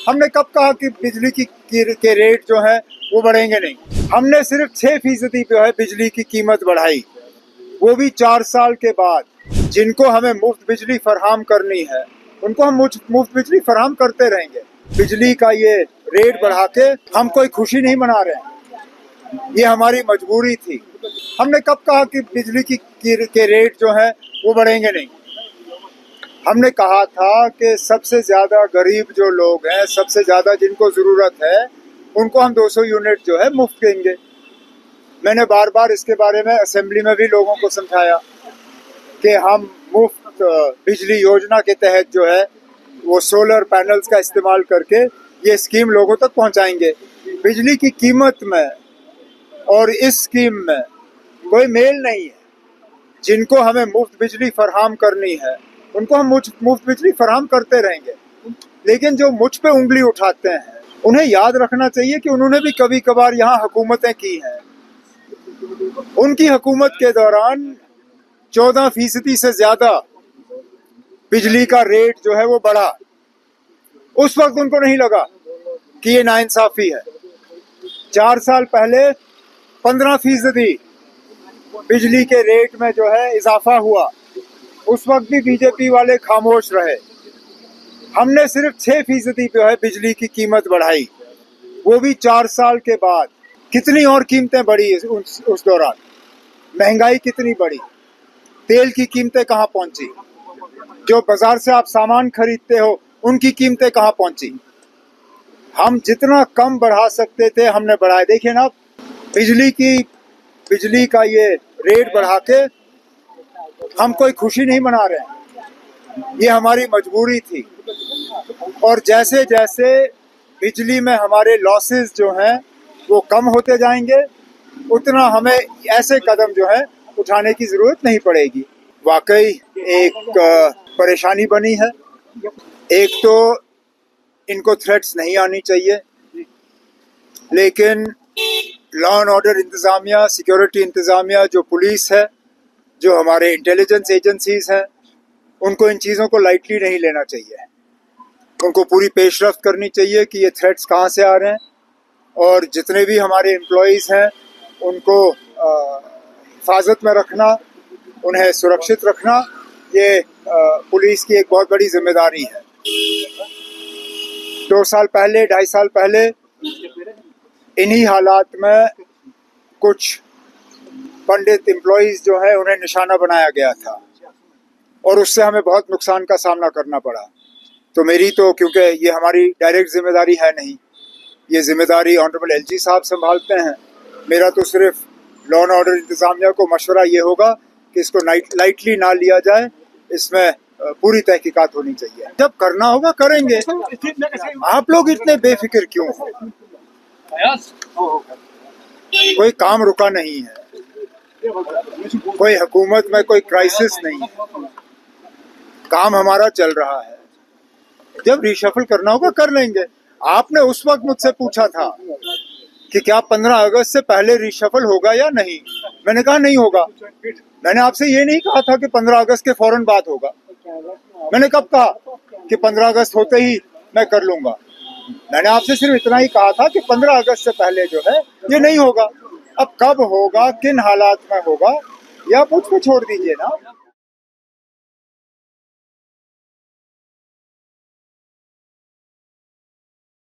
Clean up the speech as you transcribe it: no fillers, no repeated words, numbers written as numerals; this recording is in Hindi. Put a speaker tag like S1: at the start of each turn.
S1: हमने कब कहा कि बिजली के रेट जो है वो बढ़ेंगे नहीं। हमने सिर्फ 6% जो है बिजली की कीमत बढ़ाई, वो भी 4 साल के बाद। जिनको हमें मुफ्त बिजली फराहम करनी है उनको हम मुफ्त बिजली फराहम करते रहेंगे। बिजली का ये रेट बढ़ा के हम कोई खुशी नहीं मना रहे हैं, ये हमारी मजबूरी थी। हमने कब कहा कि बिजली के रेट जो है वो बढ़ेंगे नहीं। हमने कहा था कि सबसे ज़्यादा गरीब जो लोग हैं, सबसे ज़्यादा जिनको ज़रूरत है, उनको हम 200 यूनिट जो है मुफ्त देंगे। मैंने बार बार इसके बारे में असेंबली में भी लोगों को समझाया कि हम मुफ्त बिजली योजना के तहत जो है वो सोलर पैनल्स का इस्तेमाल करके ये स्कीम लोगों तक पहुंचाएंगे। बिजली की कीमत में और इस स्कीम में कोई मेल नहीं है। जिनको हमें मुफ्त बिजली फराहम करनी है उनको हम मुफ्त बिजली फराहम करते रहेंगे। लेकिन जो मुझ पे उंगली उठाते हैं उन्हें याद रखना चाहिए कि उन्होंने भी कभी कभार यहाँ हुकूमतें की हैं। उनकी हुकूमत के दौरान 14% से ज्यादा बिजली का रेट जो है वो बढ़ा। उस वक्त उनको नहीं लगा कि ये नाइंसाफी है। 4 साल पहले 15% बिजली के रेट में जो है इजाफा हुआ, उस वक्त भी बीजेपी वाले खामोश रहे। हमने सिर्फ 6% जो है बिजली की कीमत बढ़ाई, वो भी 4 साल के बाद। कितनी और कीमतें बढ़ी उस दौरान, महंगाई कितनी बढ़ी, तेल की कीमतें कहाँ पहुंची, जो बाजार से आप सामान खरीदते हो उनकी कीमतें कहाँ पहुंची। हम जितना कम बढ़ा सकते थे हमने बढ़ाया। देखिए ना, बिजली का ये रेट बढ़ा के हम कोई खुशी नहीं मना रहे हैं, ये हमारी मजबूरी थी। और जैसे जैसे बिजली में हमारे लॉसेस जो हैं वो कम होते जाएंगे, उतना हमें ऐसे कदम जो है उठाने की जरूरत नहीं पड़ेगी। वाकई एक परेशानी बनी है। एक तो इनको थ्रेट्स नहीं आनी चाहिए, लेकिन लॉ एंड ऑर्डर इंतज़ामिया, सिक्योरिटी इंतज़ामिया, जो पुलिस है, जो हमारे इंटेलिजेंस एजेंसीज हैं, उनको इन चीज़ों को लाइटली नहीं लेना चाहिए। उनको पूरी पेशरफ्त करनी चाहिए कि ये थ्रेट्स कहाँ से आ रहे हैं, और जितने भी हमारे एम्प्लॉयज़ हैं उनको हिफाजत में रखना, उन्हें सुरक्षित रखना, ये पुलिस की एक बहुत बड़ी जिम्मेदारी है। 2 साल पहले, 2.5 साल पहले इन्हीं हालात में कुछ पंडित एम्प्लॉयज़ जो है उन्हें निशाना बनाया गया था, और उससे हमें बहुत नुकसान का सामना करना पड़ा। तो मेरी तो, क्योंकि ये हमारी डायरेक्ट जिम्मेदारी है नहीं, ये जिम्मेदारी ऑनरेबल एलजी साहब संभालते हैं। मेरा तो सिर्फ लॉ एंड ऑर्डर इंतज़ामिया को मशवरा ये होगा कि इसको लाइटली ना लिया जाए, इसमें पूरी तहकीकात होनी चाहिए। जब करना होगा करेंगे। आप लोग इतने बेफिक्र क्यों हो? कोई काम रुका नहीं है, कोई हुकूमत में कोई क्राइसिस नहीं है, काम हमारा चल रहा है। जब रिशफल करना होगा कर लेंगे। आपने उस वक्त मुझसे पूछा था कि क्या 15 अगस्त से पहले रिशफल होगा या नहीं। मैंने कहा नहीं होगा। मैंने आपसे ये नहीं कहा था कि 15 अगस्त के फौरन बाद होगा। मैंने कब कहा कि 15 अगस्त होते ही मैं कर लूंगा? मैंने आपसे सिर्फ इतना ही कहा था कि 15 अगस्त से पहले जो है ये नहीं होगा। अब कब होगा, किन हालात में होगा, या मुझ पे छोड़ दीजिए ना।